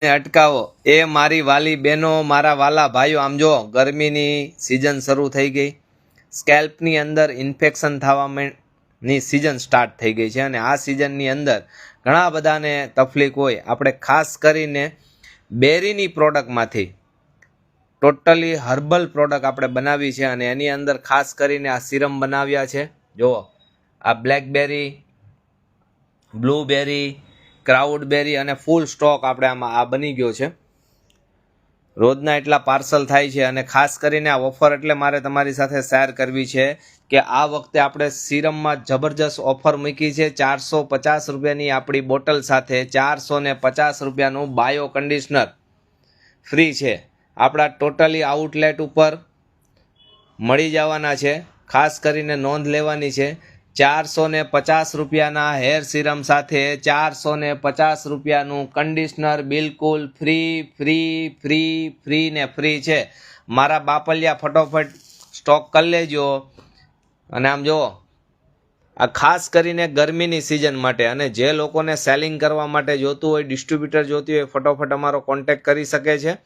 અટકાવો એ મારી વાલી બહેનો, મારા વાલા ભાઈઓ. આમ જો ગરમીની સિઝન શરૂ થઈ ગઈ, સ્કેલ્પની અંદર ઇન્ફેક્શન થવાની સિઝન સ્ટાર્ટ થઈ ગઈ છે અને આ સિઝનની અંદર ઘણા બધાને તકલીફ હોય. આપણે ખાસ કરીને બેરીની પ્રોડક્ટમાંથી ટોટલી હર્બલ પ્રોડક્ટ આપણે બનાવી છે અને એની અંદર ખાસ કરીને આ સિરમ બનાવ્યા છે. જુઓ, આ બ્લેકબેરી, બ્લુબેરી, ક્રાઉડબેરી અને ફૂલ સ્ટોક આપણે આમાં આ બની ગયો છે. રોજના એટલા પાર્સલ થાય છે અને ખાસ કરીને આ ઓફર એટલે મારે તમારી સાથે શેર કરવી છે કે આ વખતે આપણે સિરમમાં જબરજસ્ત ઓફર મૂકી છે. 450 રૂપિયાની આપણી બોટલ સાથે 450 રૂપિયાનું બાયો કન્ડિશનર ફ્રી છે. આપણા ટોટલી આઉટલેટ ઉપર મળી જવાના છે. ખાસ કરીને નોંધ લેવાની છે. 450 રૂપિયાના હેર સિરમ સાથે 450 રૂપિયાનું કન્ડિશનર બિલકુલ ફ્રી ફ્રી ફ્રી ફ્રી ને ફ્રી છે. મારા બાપલિયા ફટોફટ સ્ટોક કરી લેજો. અને આમ જુઓ, આ ખાસ કરીને ગરમીની સિઝન માટે અને જે લોકોને સેલિંગ કરવા માટે જોતું હોય, ડિસ્ટ્રીબ્યુટર જોતી હોય, ફટોફટ અમારો કોન્ટેક્ટ કરી શકે છે.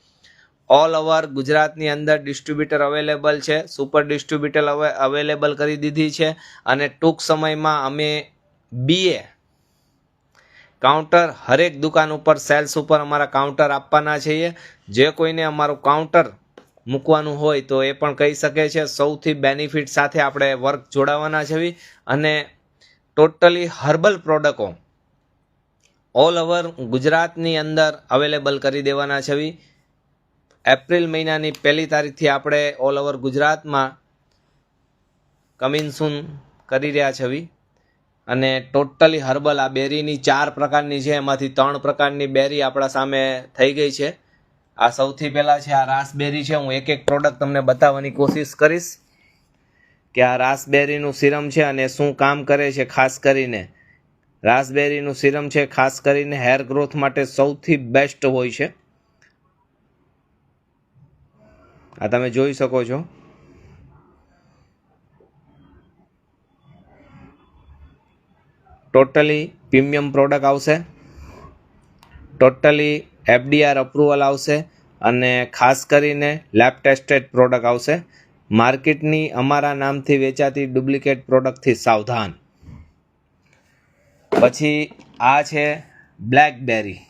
ઓલ ઓવર ગુજરાતની અંદર ડિસ્ટ્રીબ્યુટર અવેલેબલ છે. સુપર ડિસ્ટ્રીબ્યુટર અવેલેબલ કરી દીધી છે અને ટૂંક સમયમાં અમે બીએ કાઉન્ટર હરેક દુકાન ઉપર સેલ્સ ઉપર અમારા કાઉન્ટર આપવાના છીએ. જે કોઈને અમારું કાઉન્ટર મૂકવાનું હોય તો એ પણ કહી શકે છે. સૌથી બેનિફિટ સાથે આપણે વર્ક જોડાવાના છે અને ટોટલી હર્બલ પ્રોડક્ટો ઓલ ઓવર ગુજરાતની અંદર અવેલેબલ કરી દેવાના છે. એપ્રિલ મહિનાની 1 તારીખથી આપણે ઓલ ઓવર ગુજરાતમાં કમિંગ સૂન કરી રહ્યા છે અને ટોટલી હર્બલ આ બેરીની 4 પ્રકારની છે, એમાંથી 3 પ્રકારની બેરી આપણા સામે થઈ ગઈ છે. આ સૌથી પહેલાં છે આ રાસબેરી છે. હું એક એક પ્રોડક્ટ તમને બતાવવાની કોશિશ કરીશ કે આ રાસબેરીનું સિરમ છે અને શું કામ કરે છે. ખાસ કરીને રાસબેરીનું સિરમ છે, ખાસ કરીને હેર ગ્રોથ માટે સૌથી બેસ્ટ હોય છે. આ તમે જોઈ શકો છો. ટોટલી પ્રીમિયમ પ્રોડક્ટ આવશે, ટોટલી એફડીઆર અપ્રુવલ આવશે અને ખાસ કરીને લેબ ટેસ્ટેડ પ્રોડક્ટ આવશે. માર્કેટની અમારા નામથી વેચાતી ડુપ્લિકેટ પ્રોડક્ટથી સાવધાન. પછી આ છે બ્લેકબેરી,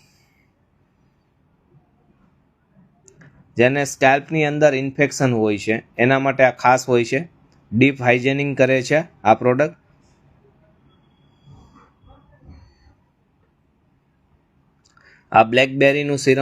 જેને સ્કેલ્પની અંદર ઇન્ફેક્શન હોય છે એના માટે આ ખાસ હોય છે. ડીપ હાઇજેનિંગ કરે છે આ પ્રોડક્ટ. આ બ્લેકબેરીનું સિરમ